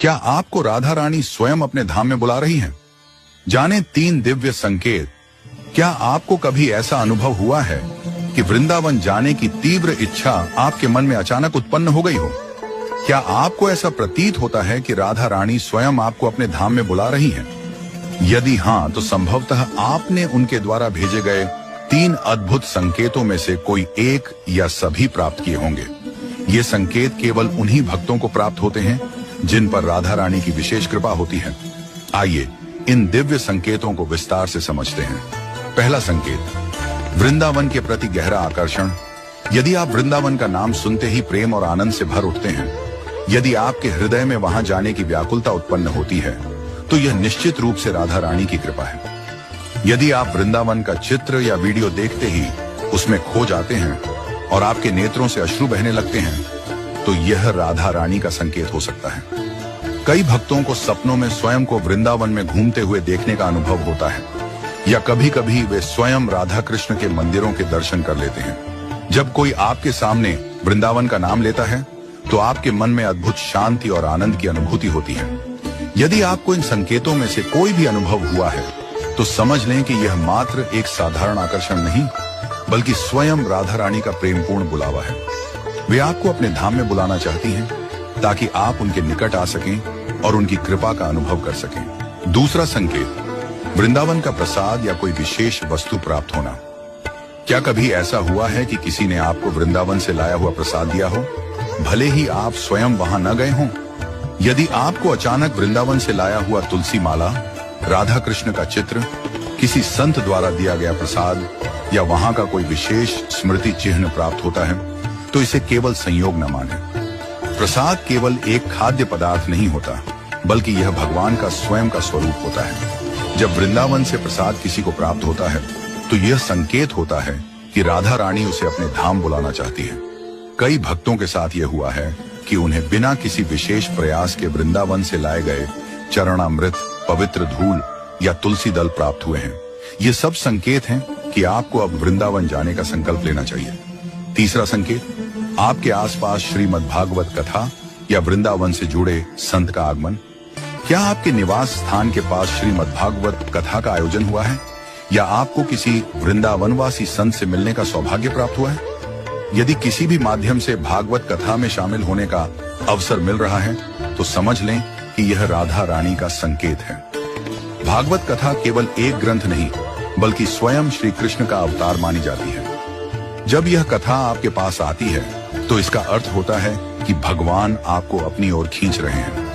क्या आपको राधा रानी स्वयं अपने धाम में बुला रही हैं? जाने 3 दिव्य संकेत। क्या आपको कभी ऐसा अनुभव हुआ है कि वृंदावन जाने की तीव्र इच्छा आपके मन में अचानक उत्पन्न हो गई हो? क्या आपको ऐसा प्रतीत होता है कि राधा रानी स्वयं आपको अपने धाम में बुला रही हैं? यदि हां, तो संभवतः आपने उनके द्वारा भेजे गए 3 अद्भुत संकेतों में से कोई एक या सभी प्राप्त किए होंगे। ये संकेत केवल उन्हीं भक्तों को प्राप्त होते हैं जिन पर राधा रानी की विशेष कृपा होती है। आइए इन दिव्य संकेतों को विस्तार से समझते हैं। पहला संकेत, वृंदावन के प्रति गहरा आकर्षण। यदि आप वृंदावन का नाम सुनते ही प्रेम और आनंद से भर उठते हैं, यदि आपके हृदय में वहां जाने की व्याकुलता उत्पन्न होती है, तो यह निश्चित रूप से राधा रानी की कृपा है। यदि आप वृंदावन का चित्र या वीडियो देखते ही उसमें खो जाते हैं और आपके नेत्रों से अश्रु बहने लगते हैं, तो यह राधा रानी का संकेत हो सकता है। कई भक्तों को सपनों में स्वयं को वृंदावन में घूमते हुए देखने का अनुभव होता है, या कभी कभी वे स्वयं राधा कृष्ण के मंदिरों के दर्शन कर लेते हैं। जब कोई आपके सामने वृंदावन का नाम लेता है, तो आपके मन में अद्भुत शांति और आनंद की अनुभूति होती है। यदि आपको इन संकेतों में से कोई भी अनुभव हुआ है, तो समझ लें कि यह मात्र एक साधारण आकर्षण नहीं, बल्कि स्वयं राधा रानी का प्रेमपूर्ण बुलावा है। वे आपको अपने धाम में बुलाना चाहती हैं, ताकि आप उनके निकट आ सकें और उनकी कृपा का अनुभव कर सकें। दूसरा संकेत, वृंदावन का प्रसाद या कोई विशेष वस्तु प्राप्त होना। क्या कभी ऐसा हुआ है कि किसी ने आपको वृंदावन से लाया हुआ प्रसाद दिया हो, भले ही आप स्वयं वहां न गए हों? यदि आपको अचानक वृंदावन से लाया हुआ तुलसी माला, राधा कृष्ण का चित्र, किसी संत द्वारा दिया गया प्रसाद या वहां का कोई विशेष स्मृति चिन्ह प्राप्त होता है, तो इसे केवल संयोग न माने। प्रसाद केवल एक खाद्य पदार्थ नहीं होता, बल्कि यह भगवान का स्वयं का स्वरूप होता है। जब वृंदावन से प्रसाद किसी को प्राप्त होता है, तो यह संकेत होता है कि राधा रानी उसे अपने धाम बुलाना चाहती है। कई भक्तों के साथ यह हुआ है कि उन्हें बिना किसी विशेष प्रयास के वृंदावन से लाए गए चरणामृत, पवित्र धूल या तुलसी दल प्राप्त हुए हैं। ये सब संकेत हैं कि आपको अब वृंदावन जाने का संकल्प लेना चाहिए। तीसरा संकेत, आपके आसपास श्रीमद् भागवत कथा या वृंदावन से जुड़े संत का आगमन। क्या आपके निवास स्थान के पास श्रीमद् भागवत कथा का आयोजन हुआ है, या आपको किसी वृंदावनवासी संत से मिलने का सौभाग्य प्राप्त हुआ है? यदि किसी भी माध्यम से भागवत कथा में शामिल होने का अवसर मिल रहा है, तो समझ लें कि यह राधा रानी का संकेत है। भागवत कथा केवल एक ग्रंथ नहीं, बल्कि स्वयं श्री कृष्ण का अवतार मानी जाती है। जब यह कथा आपके पास आती है, तो इसका अर्थ होता है कि भगवान आपको अपनी ओर खींच रहे हैं।